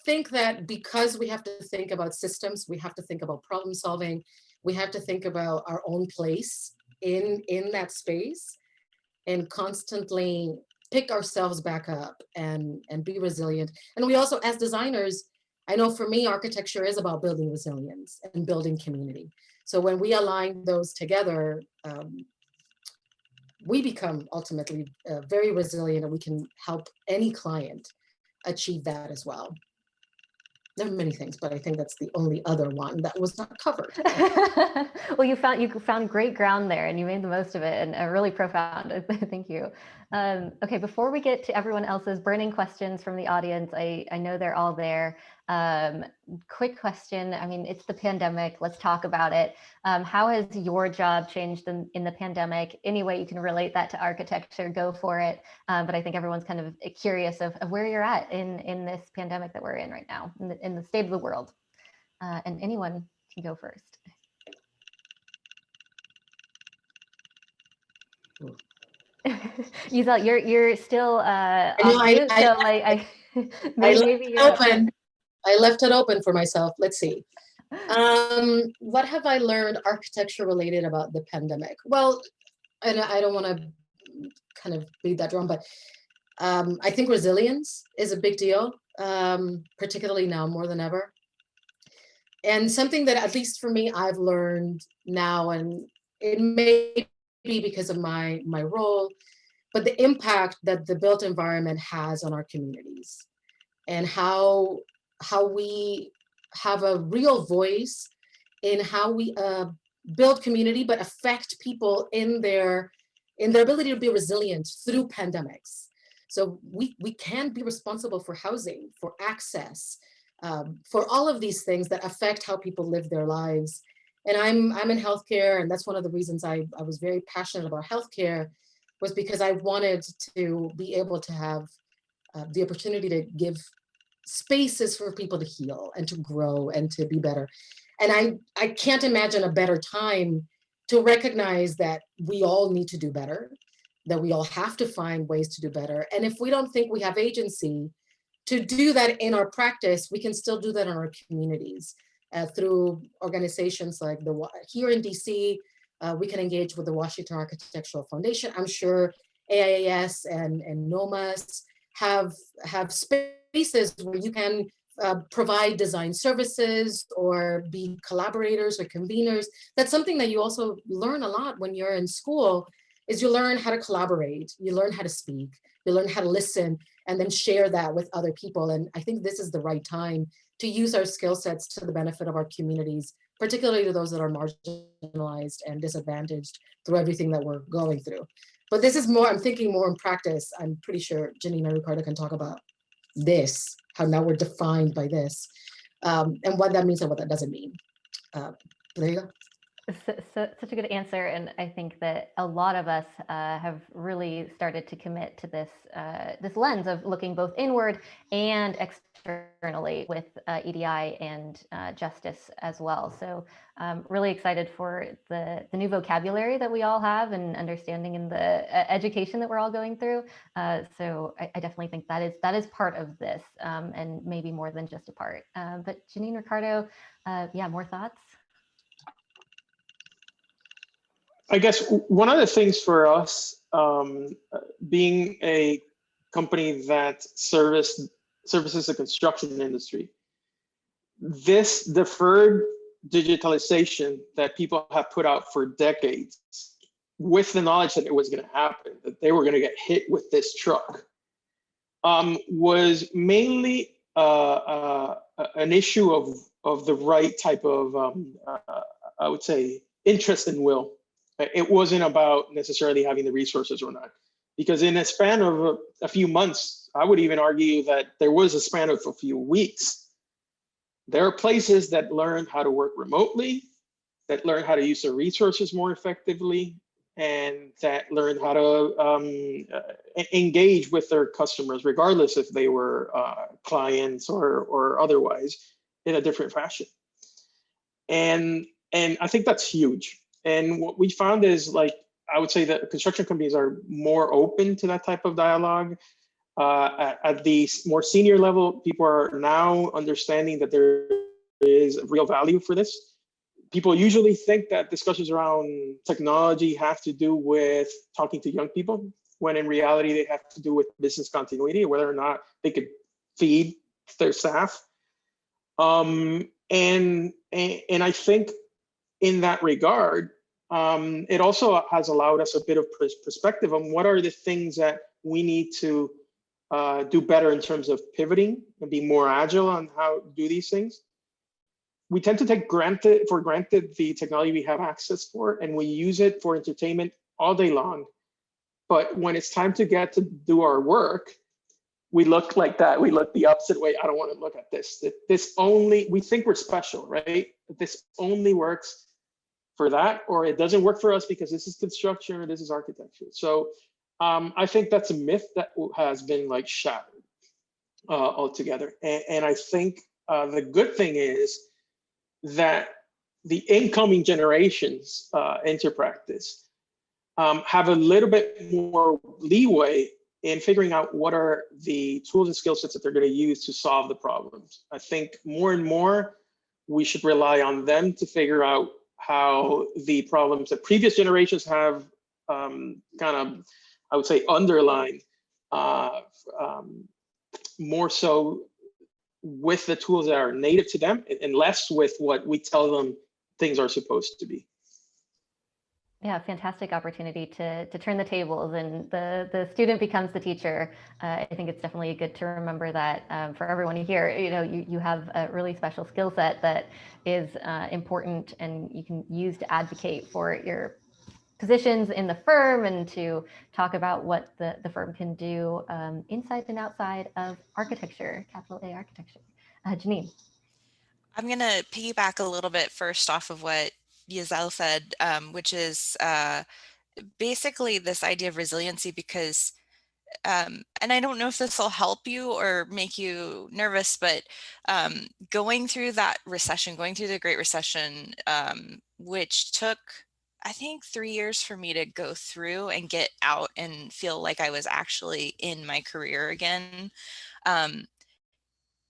think that because we have to think about systems, we have to think about problem solving, we have to think about our own place in that space and constantly pick ourselves back up and be resilient. And we also, as designers, I know for me, architecture is about building resilience and building community. So when we align those together, we become ultimately very resilient, and we can help any client achieve that as well. There are many things, but I think that's the only other one that was not covered. Well, you found great ground there, and you made the most of it, and really profound. Thank you. Okay, before we get to everyone else's burning questions from the audience, I know they're all there. Quick question. I mean, it's the pandemic. Let's talk about it. How has your job changed in the pandemic? Any way you can relate that to architecture, go for it. But I think everyone's kind of curious of where you're at in this pandemic that we're in right now, in the state of the world. And anyone can go first. Giselle, you're still off mute, I left it open for myself. Let's see. What have I learned architecture related about the pandemic? Well, and I don't want to kind of beat that drum, but I think resilience is a big deal, particularly now more than ever. And something that, at least for me, I've learned now, and it may be because of my role, but the impact that the built environment has on our communities, and how we have a real voice in how we build community, but affect people in their ability to be resilient through pandemics. So we can be responsible for housing, for access, for all of these things that affect how people live their lives. And I'm in healthcare, and that's one of the reasons I was very passionate about healthcare, was because I wanted to be able to have the opportunity to give spaces for people to heal and to grow and to be better. And I can't imagine a better time to recognize that we all need to do better, that we all have to find ways to do better. And if we don't think we have agency to do that in our practice, we can still do that in our communities through organizations like here in DC, we can engage with the Washington Architectural Foundation. I'm sure AIAS and NOMAS have spaces where you can provide design services or be collaborators or conveners. That's something that you also learn a lot when you're in school, is you learn how to collaborate, you learn how to speak, you learn how to listen, and then share that with other people. And I think this is the right time to use our skill sets to the benefit of our communities, particularly to those that are marginalized and disadvantaged through everything that we're going through. But this is more, I'm thinking more in practice. I'm pretty sure Janine and Ricardo can talk about this, how now we're defined by this, and what that means and what that doesn't mean. There you go. Such a good answer, and I think that a lot of us have really started to commit to this this lens of looking both inward and externally with EDI and justice as well. So really excited for the new vocabulary that we all have and understanding in the education that we're all going through. So I definitely think that is part of this, and maybe more than just a part. But Janine, Ricardo, yeah, more thoughts? I guess one of the things for us, being a company that services the construction industry, this deferred digitalization that people have put out for decades, with the knowledge that it was going to happen, that they were going to get hit with this truck, was mainly an issue of the right type of, I would say, interest and will. It wasn't about necessarily having the resources or not, because in a span of a few months, I would even argue that there was a span of a few weeks. There are places that learned how to work remotely, that learned how to use their resources more effectively, and that learned how to engage with their customers, regardless if they were clients or otherwise, in a different fashion. And I think that's huge. And what we found is, like, I would say that construction companies are more open to that type of dialogue. At the more senior level, people are now understanding that there is real value for this. people usually think that discussions around technology have to do with talking to young people, when in reality they have to do with business continuity, whether or not they could feed their staff. And I think in that regard, it also has allowed us a bit of perspective on what are the things that we need to do better in terms of pivoting and be more agile on how to do these things. We tend to take for granted the technology we have access for, and we use it for entertainment all day long. But when it's time to get to do our work, we look like that. We look the opposite way. I don't want to look at this. This only, we think we're special, right? This only works for that, or it doesn't work for us because this is construction or this is architecture. So I think that's a myth that has been like shattered altogether. And I think the good thing is that the incoming generations into practice have a little bit more leeway in figuring out what are the tools and skill sets that they're going to use to solve the problems. I think more and more we should rely on them to figure out how the problems that previous generations have kind of, I would say, underlined more so with the tools that are native to them and less with what we tell them things are supposed to be. Yeah, fantastic opportunity to turn the tables, and the student becomes the teacher. I think it's definitely good to remember that for everyone here, you have a really special skill set that is important and you can use to advocate for your positions in the firm and to talk about what the firm can do inside and outside of architecture, capital A architecture. Janine. I'm going to piggyback a little bit first off of what Yazel said, which is basically this idea of resiliency, because, and I don't know if this will help you or make you nervous, but going through that recession, going through the Great Recession, which took, I think, 3 years for me to go through and get out and feel like I was actually in my career again.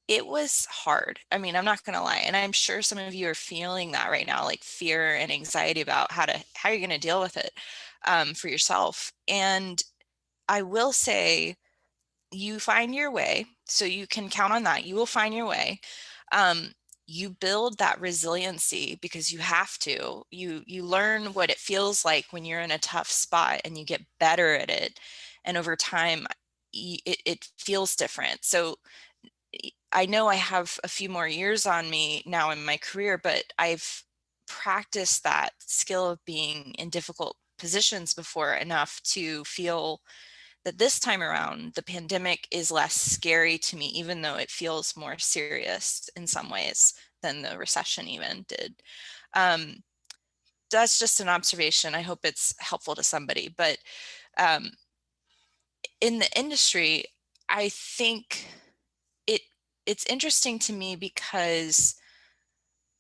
It was hard. I mean, I'm not going to lie. And I'm sure some of you are feeling that right now, like fear and anxiety about how you're going to deal with it for yourself. And I will say, you find your way. So you can count on that. You will find your way. You build that resiliency because you have to. You learn what it feels like when you're in a tough spot and you get better at it. And over time, it feels different. So I know I have a few more years on me now in my career, but I've practiced that skill of being in difficult positions before enough to feel that this time around, the pandemic is less scary to me, even though it feels more serious in some ways than the recession even did. That's just an observation. I hope it's helpful to somebody. But in the industry, I think it's interesting to me because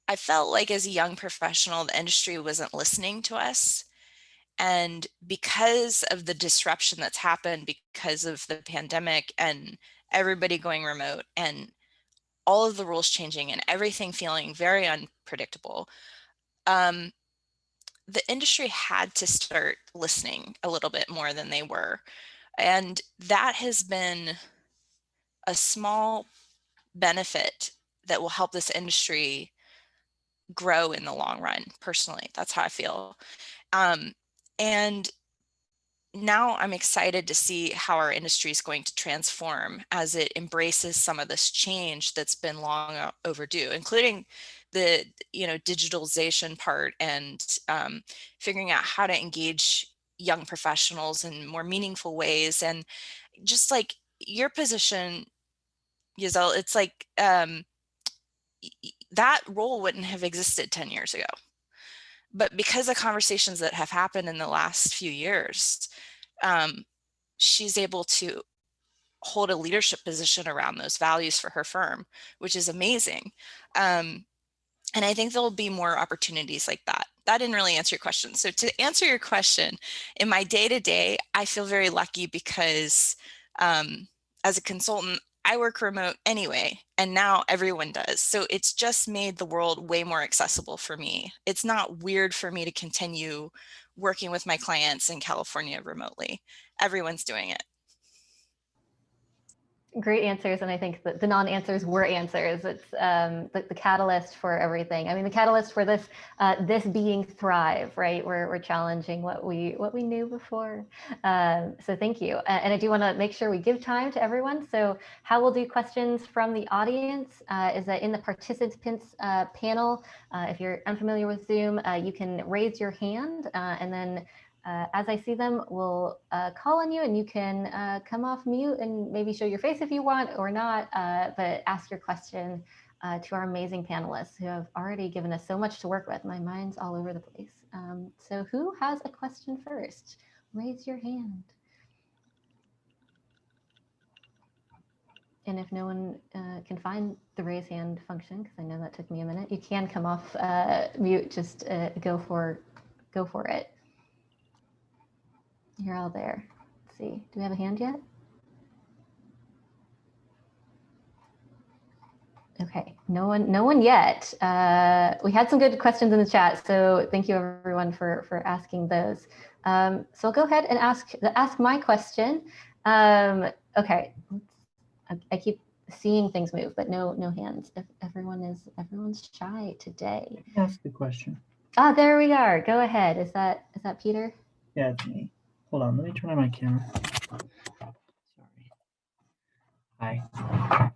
I felt like as a young professional, the industry wasn't listening to us. And because of the disruption that's happened because of the pandemic and everybody going remote and all of the rules changing and everything feeling very unpredictable, the industry had to start listening a little bit more than they were. And that has been a small benefit that will help this industry grow in the long run. Personally, that's how I feel. And now I'm excited to see how our industry is going to transform as it embraces some of this change that's been long overdue, including the digitalization part and figuring out how to engage young professionals in more meaningful ways. And just like your position, Yazel, it's like that role wouldn't have existed 10 years ago. But because of conversations that have happened in the last few years, she's able to hold a leadership position around those values for her firm, which is amazing. And I think there'll be more opportunities like that. That didn't really answer your question. So to answer your question, in my day-to-day, I feel very lucky because as a consultant, I work remote anyway, and now everyone does. So it's just made the world way more accessible for me. It's not weird for me to continue working with my clients in California remotely. Everyone's doing it. Great answers, and I think that the non-answers were answers. It's the catalyst for everything. I mean, the catalyst for this this being Thrive, right? We're challenging what we knew before. So thank you, and I do want to make sure we give time to everyone. So how we'll do questions from the audience is that in the participants panel, if you're unfamiliar with Zoom, you can raise your hand, and then as I see them, we'll call on you and you can come off mute and maybe show your face if you want or not, but ask your question to our amazing panelists who have already given us so much to work with. My mind's all over the place. So who has a question first? Raise your hand. And if no one can find the raise hand function, because I know that took me a minute, you can come off mute, just go for it. You're all there. Let's see, do we have a hand yet? Okay, no one yet. We had some good questions in the chat, so thank you everyone for asking those. So I'll go ahead and ask my question. Okay, I keep seeing things move, but no hands. If everyone's shy today. Ask the question. Ah, there we are. Go ahead. Is that Peter? Yeah, it's me. Hold on, let me turn on my camera. Sorry. Hi.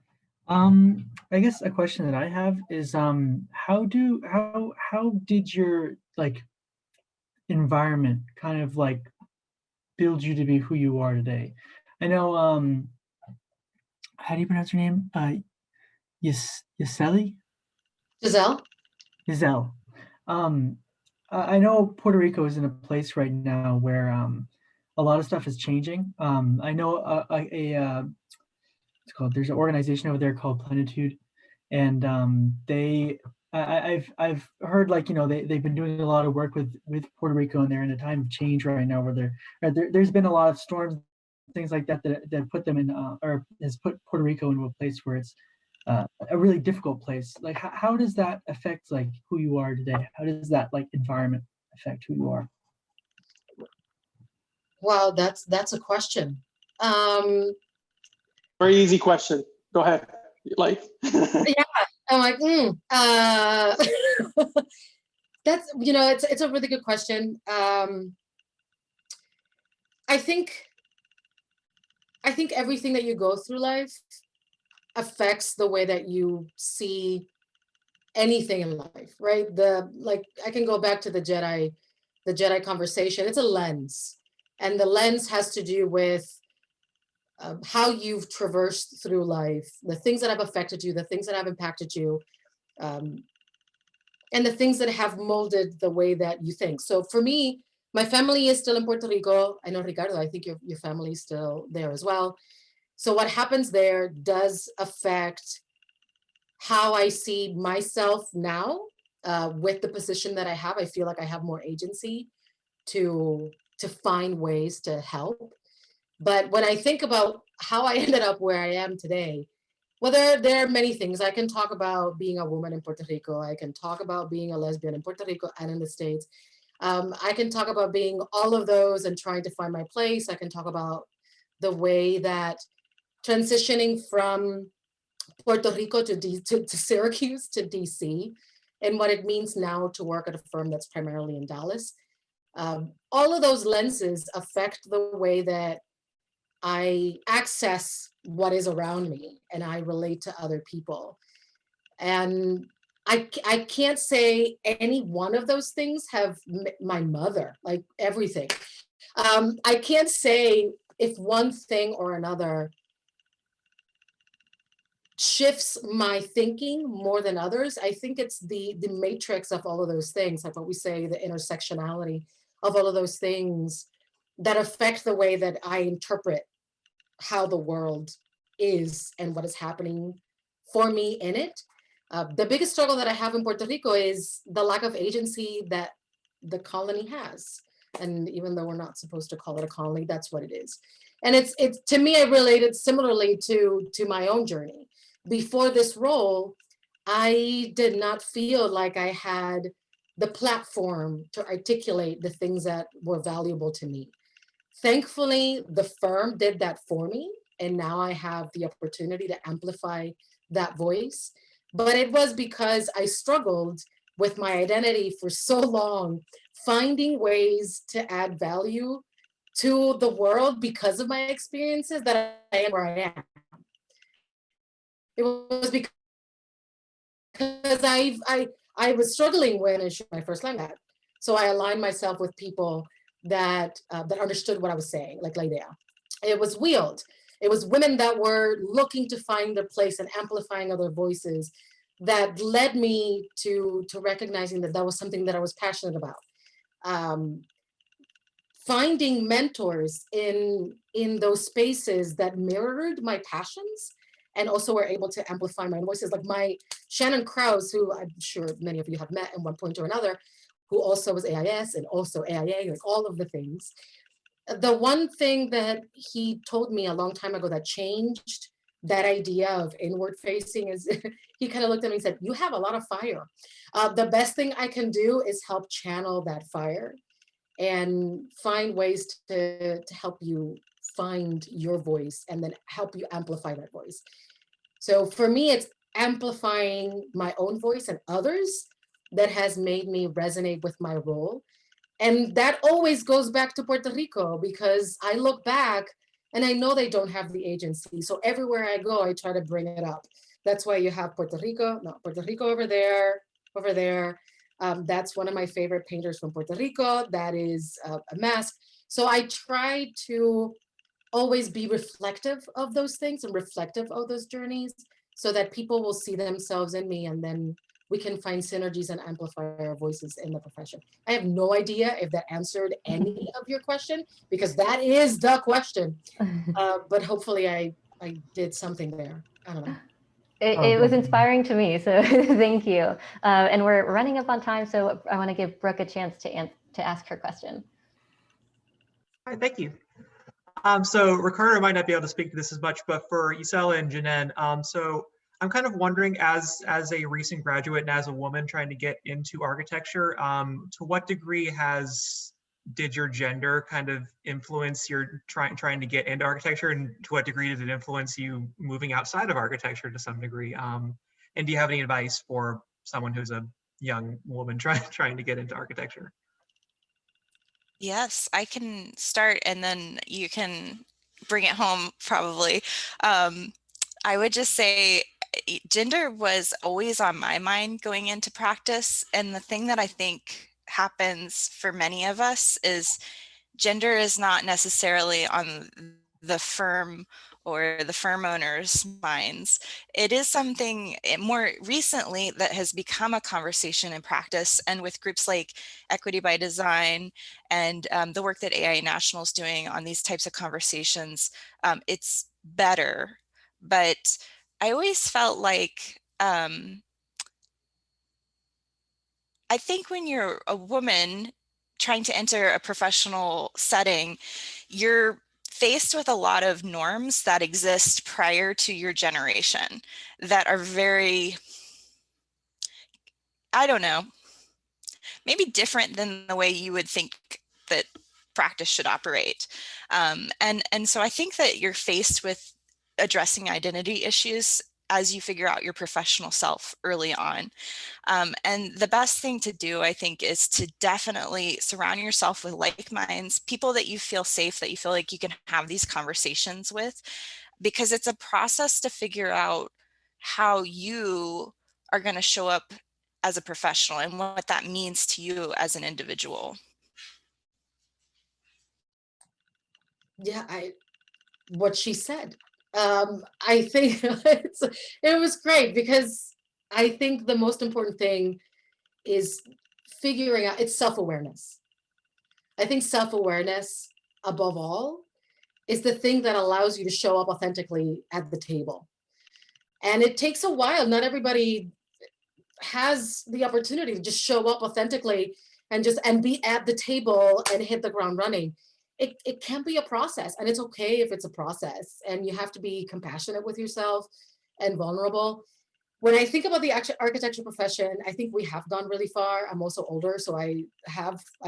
I guess a question that I have is how did your like environment kind of like build you to be who you are today? I know how do you pronounce your name? Giselle? Giselle. I know Puerto Rico is in a place right now where a lot of stuff is changing. I know it's called, there's an organization over there called Plenitude, and I've heard, like, you know, they've been doing a lot of work with Puerto Rico, and they're in a time of change right now where there's been a lot of storms, things like that put them in or has put Puerto Rico into a place where it's a really difficult place. Like how does that affect like who you are today? How does that like environment affect who you are? Wow, that's a question. Very easy question. Go ahead. Like, yeah, I'm like, that's, you know, it's a really good question. I think everything that you go through life affects the way that you see anything in life, right? Like I can go back to the Jedi conversation. It's a lens, and the lens has to do with how you've traversed through life, the things that have affected you, the things that have impacted you, and the things that have molded the way that you think. So for me, my family is still in Puerto Rico. I know, Ricardo, I think your family is still there as well. So what happens there does affect how I see myself now with the position that I have. I feel like I have more agency to find ways to help. But when I think about how I ended up where I am today, well, there are many things. I can talk about being a woman in Puerto Rico. I can talk about being a lesbian in Puerto Rico and in the States. I can talk about being all of those and trying to find my place. I can talk about the way that transitioning from Puerto Rico to Syracuse to DC, and what it means now to work at a firm that's primarily in Dallas. All of those lenses affect the way that I access what is around me and I relate to other people. And I can't say any one of those things have my mother, like everything. I can't say if one thing or another shifts my thinking more than others. I think it's the matrix of all of those things, like what we say, the intersectionality of all of those things that affect the way that I interpret how the world is and what is happening for me in it. The biggest struggle that I have in Puerto Rico is the lack of agency that the colony has. And even though we're not supposed to call it a colony, that's what it is. And it's to me, I related similarly to my own journey. Before this role, I did not feel like I had the platform to articulate the things that were valuable to me. Thankfully, the firm did that for me, and now I have the opportunity to amplify that voice. But it was because I struggled with my identity for so long, finding ways to add value to the world because of my experiences that I am where I am. It was because I was struggling when I shared my first language. So I aligned myself with people that that understood what I was saying, like Laidea. It was Wield. It was women that were looking to find their place and amplifying other voices that led me to recognizing that that was something that I was passionate about. Finding mentors in those spaces that mirrored my passions and also were able to amplify my voices, like my Shannon Krause, who I'm sure many of you have met at one point or another, who also was AIS and also AIA, like all of the things. The one thing that he told me a long time ago that changed that idea of inward facing is he kind of looked at me and said, you have a lot of fire. The best thing I can do is help channel that fire and find ways to help you find your voice and then help you amplify that voice. So for me, it's amplifying my own voice and others that has made me resonate with my role. And that always goes back to Puerto Rico, because I look back and I know they don't have the agency. So everywhere I go, I try to bring it up. That's why you have Puerto Rico over there, over there. That's one of my favorite painters from Puerto Rico. That is a mask. So I try to always be reflective of those things and reflective of those journeys so that people will see themselves in me, and then we can find synergies and amplify our voices in the profession. I have no idea if that answered any of your question, because that is the question. But hopefully I did something there. I don't know. It was inspiring to me, so thank you. And we're running up on time, so I want to give Brooke a chance to ask her question. All right, thank you. So Ricardo might not be able to speak to this as much, but for Isela and Janen, so I'm kind of wondering, as a recent graduate and as a woman trying to get into architecture, to what degree did your gender kind of influence your trying to get into architecture, and to what degree did it influence you moving outside of architecture to some degree? And do you have any advice for someone who's a young woman trying to get into architecture? Yes, I can start and then you can bring it home probably. I would just say gender was always on my mind going into practice. And the thing that I think happens for many of us is gender is not necessarily on the firm or the firm owners' minds. It is something more recently that has become a conversation in practice, and with groups like Equity by Design and the work that AI National is doing on these types of conversations, it's better. But I always felt like I think when you're a woman trying to enter a professional setting, you're faced with a lot of norms that exist prior to your generation that are very, I don't know, maybe different than the way you would think that practice should operate. And so I think that you're faced with addressing identity issues as you figure out your professional self early on. And the best thing to do, I think, is to definitely surround yourself with like minds, people that you feel safe, that you feel like you can have these conversations with, because it's a process to figure out how you are going to show up as a professional and what that means to you as an individual. Yeah, what she said. I think it was great, because I think the most important thing is figuring out, it's self-awareness. I think self-awareness, above all, is the thing that allows you to show up authentically at the table. And it takes a while. Not everybody has the opportunity to just show up authentically and be at the table and hit the ground running. it can be a process, and it's okay if it's a process, and you have to be compassionate with yourself and vulnerable. When I think about the architecture profession, I think we have gone really far. I'm also older, so I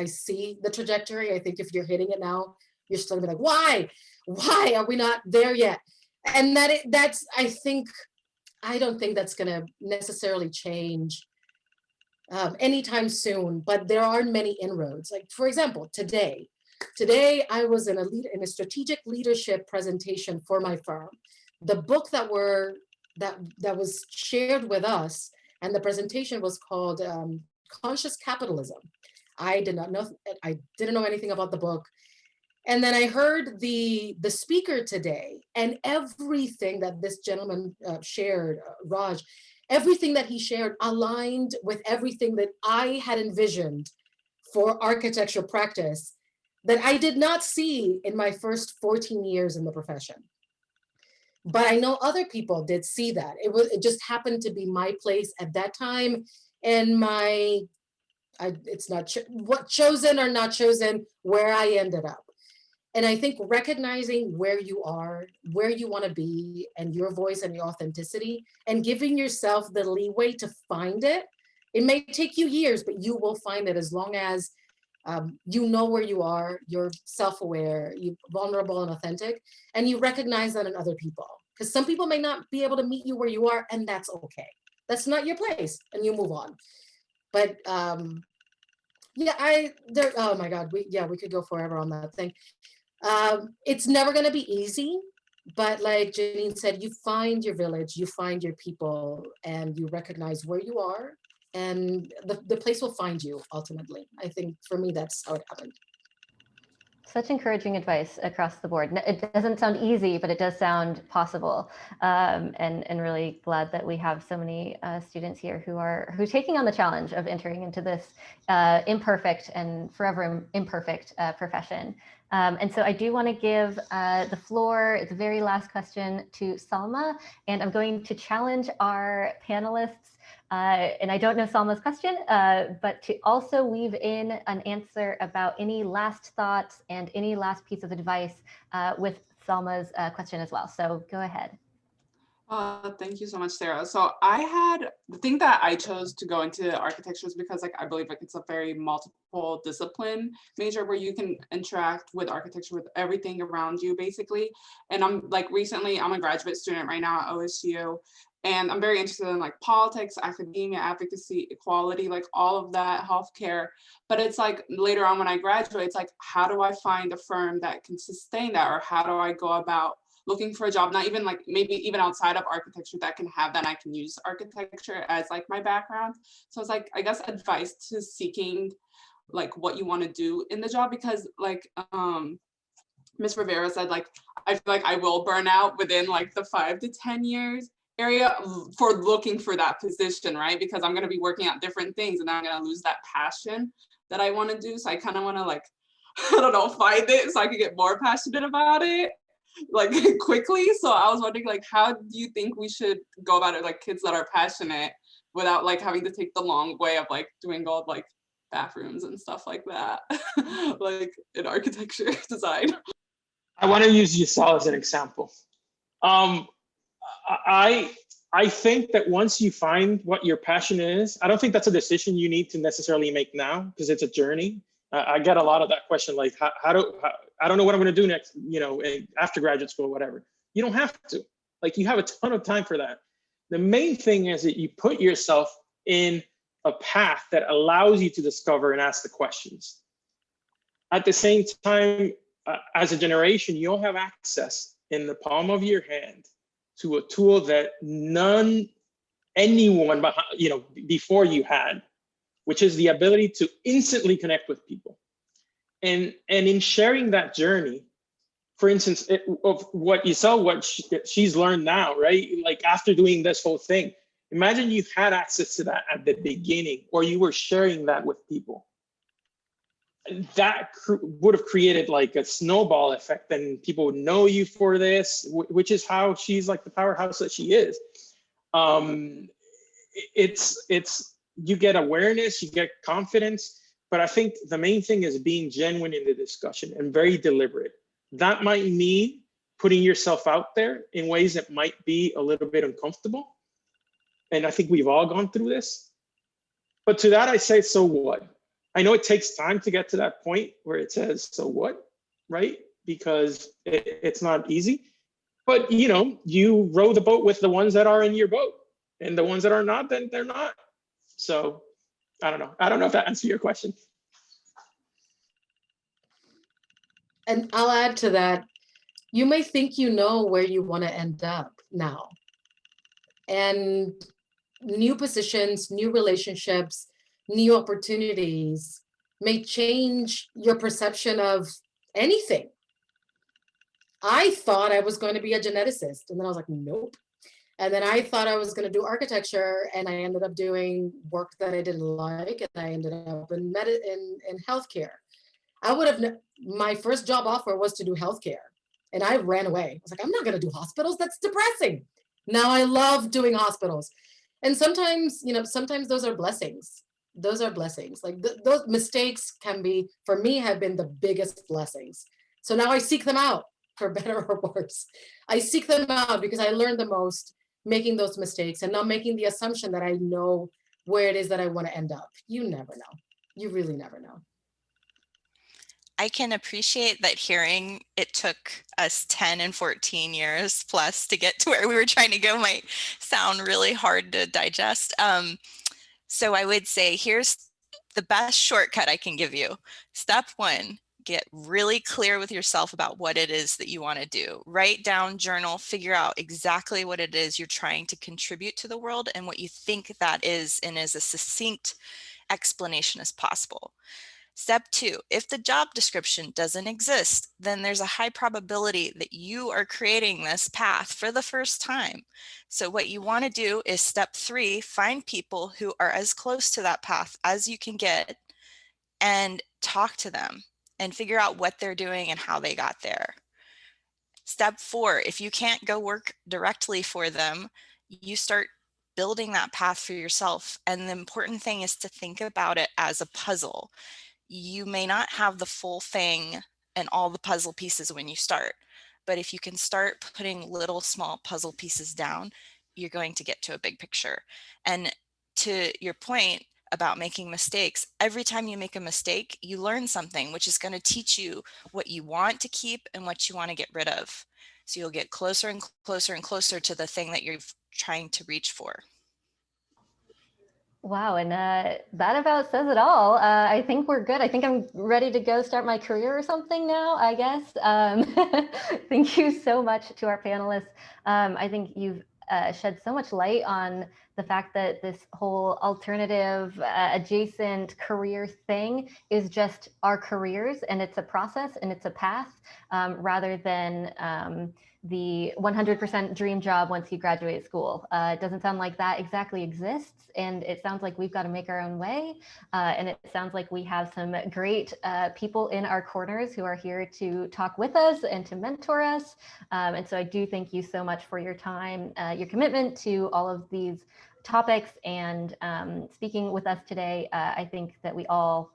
see the trajectory. I think if you're hitting it now, you're still gonna be like, why are we not there yet? And that's, I don't think that's gonna necessarily change anytime soon, but there are many inroads. Like, for example, today I was in a strategic leadership presentation for my firm. The book that was shared with us, and the presentation was called Conscious Capitalism. I didn't know anything about the book. And then I heard the speaker today, and everything that this gentleman shared, Raj, everything that he shared aligned with everything that I had envisioned for architecture practice that I did not see in my first 14 years in the profession. But I know other people did see that. It just happened to be my place at that time, and it's not what chosen or not chosen where I ended up. And I think recognizing where you are, where you want to be, and your voice and your authenticity, and giving yourself the leeway to find it. It may take you years, but you will find it as long as you know where you are, you're self-aware, you're vulnerable and authentic, and you recognize that in other people. Because some people may not be able to meet you where you are, and that's okay. That's not your place, and you move on. But oh my God, we could go forever on that thing. It's never going to be easy, but like Janine said, you find your village, you find your people, and you recognize where you are, and the place will find you ultimately. I think for me, that's how it happened. Such encouraging advice across the board. It doesn't sound easy, but it does sound possible. And really glad that we have so many students here who are taking on the challenge of entering into this imperfect and forever imperfect profession. And so I do want to give the floor, it's the very last question, to Salma, and I'm going to challenge our panelists. And I don't know Salma's question, but to also weave in an answer about any last thoughts and any last piece of advice with Salma's question as well. So go ahead. Thank you so much, Sarah. So the thing that I chose to go into architecture is because I believe it's a very multiple discipline major where you can interact with architecture with everything around you basically. And I'm a graduate student right now at OSU. And I'm very interested in politics, academia, advocacy, equality, all of that, healthcare. But it's later on when I graduate, it's how do I find a firm that can sustain that? Or how do I go about looking for a job, not even maybe even outside of architecture that can have that, and I can use architecture as my background. So it's I guess advice to seeking what you want to do in the job, because Ms. Rivera said, I feel I will burn out within the 5 to 10 years area for looking for that position, right? Because I'm going to be working at different things and I'm going to lose that passion that I want to do. So I kind of want to I don't know, find it so I can get more passionate about it quickly. So I was wondering how do you think we should go about it, kids that are passionate without having to take the long way of doing all of bathrooms and stuff like that, in architecture design. I want to use Giselle as an example. I think that once you find what your passion is, I don't think that's a decision you need to necessarily make now, because it's a journey. I get a lot of that question, I don't know what I'm going to do next, after graduate school, whatever. You don't have to. You have a ton of time for that. The main thing is that you put yourself in a path that allows you to discover and ask the questions. At the same time, as a generation, you'll have access in the palm of your hand to a tool that anyone before you had, which is the ability to instantly connect with people. And in sharing that journey, for instance, of what you saw, what she's learned now, right? After doing this whole thing, imagine you had access to that at the beginning, or you were sharing that with people. That would have created a snowball effect, and people would know you for this, which is how she's the powerhouse that she is. It's you get awareness, you get confidence, But I think the main thing is being genuine in the discussion and very deliberate. That might mean putting yourself out there in ways that might be a little bit uncomfortable. And I think we've all gone through this. But to that, I say, so what? I know it takes time to get to that point where it says, so what, right? Because it's not easy. But, you know, you row the boat with the ones that are in your boat. And the ones that are not, then they're not. So I don't know. I don't know if that answers your question. And I'll add to that, you may think you know where you want to end up now. And new positions, new relationships, new opportunities may change your perception of anything. I thought I was going to be a geneticist, and then I was like, nope. And then I thought I was going to do architecture, and I ended up doing work that I didn't like, and I ended up in healthcare. I would have, my first job offer was to do healthcare, and I ran away. I was like, I'm not going to do hospitals. That's depressing. Now I love doing hospitals. And sometimes, you know, sometimes those are blessings. Those are blessings. Like those mistakes can be, for me, have been the biggest blessings. So now I seek them out, for better or worse. I seek them out because I learned the most making those mistakes and not making the assumption that I know where it is that I want to end up. You never know. You really never know. I can appreciate that hearing it took us 10 and 14 years plus to get to where we were trying to go might sound really hard to digest. So I would say, here's the best shortcut I can give you. Step one, get really clear with yourself about what it is that you want to do. Write down, journal, figure out exactly what it is you're trying to contribute to the world and what you think that is, and as a succinct explanation as possible. Step two, if the job description doesn't exist, then there's a high probability that you are creating this path for the first time. So what you want to do is step three, find people who are as close to that path as you can get and talk to them and figure out what they're doing and how they got there. Step four, if you can't go work directly for them, you start building that path for yourself. And the important thing is to think about it as a puzzle. You may not have the full thing and all the puzzle pieces when you start, but if you can start putting little small puzzle pieces down, you're going to get to a big picture. And to your point about making mistakes, every time you make a mistake, you learn something, which is going to teach you what you want to keep and what you want to get rid of. So you'll get closer and closer and closer to the thing that you're trying to reach for. Wow, and that about says it all. I think we're good. I think I'm ready to go start my career or something now, I guess. Thank you so much to our panelists. I think you've shed so much light on the fact that this whole alternative adjacent career thing is just our careers, and it's a process and it's a path rather than the 100% dream job once you graduate school. It doesn't sound like that exactly exists, and it sounds like we've got to make our own way. And it sounds like we have some great people in our corners who are here to talk with us and to mentor us. And so I do thank you so much for your time, your commitment to all of these topics, and speaking with us today. I think that we all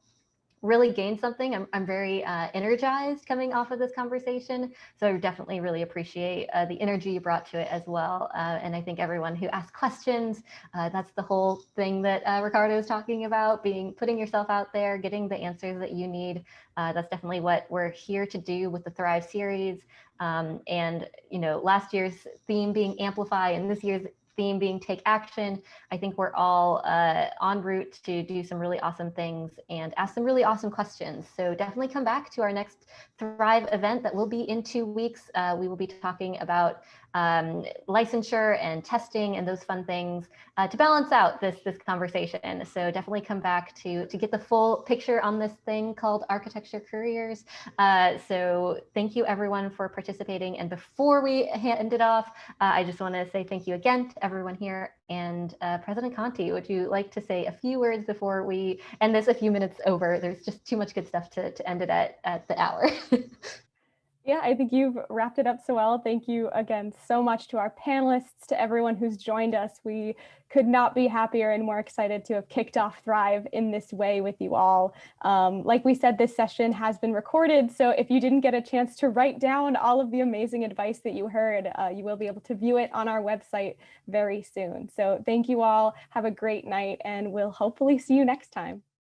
really gained something. I'm very energized coming off of this conversation. So I definitely really appreciate the energy you brought to it as well. And I think everyone who asked questions, that's the whole thing that Ricardo was talking about, putting yourself out there, getting the answers that you need. That's definitely what we're here to do with the Thrive series. And, you know, last year's theme being amplify and this year's theme being take action. I think we're all en route to do some really awesome things and ask some really awesome questions. So definitely come back to our next Thrive event that will be in 2 weeks. We will be talking about licensure and testing and those fun things to balance out this conversation. So definitely come back to get the full picture on this thing called Architecture Careers. So thank you everyone for participating. And before we hand it off, I just want to say thank you again to everyone here. And President Conti, would you like to say a few words before we end this a few minutes over? There's just too much good stuff to end it at the hour. Yeah, I think you've wrapped it up so well. Thank you again so much to our panelists, to everyone who's joined us. We could not be happier and more excited to have kicked off Thrive in this way with you all. Like we said, this session has been recorded, so if you didn't get a chance to write down all of the amazing advice that you heard, you will be able to view it on our website very soon. So thank you all. Have a great night, and we'll hopefully see you next time.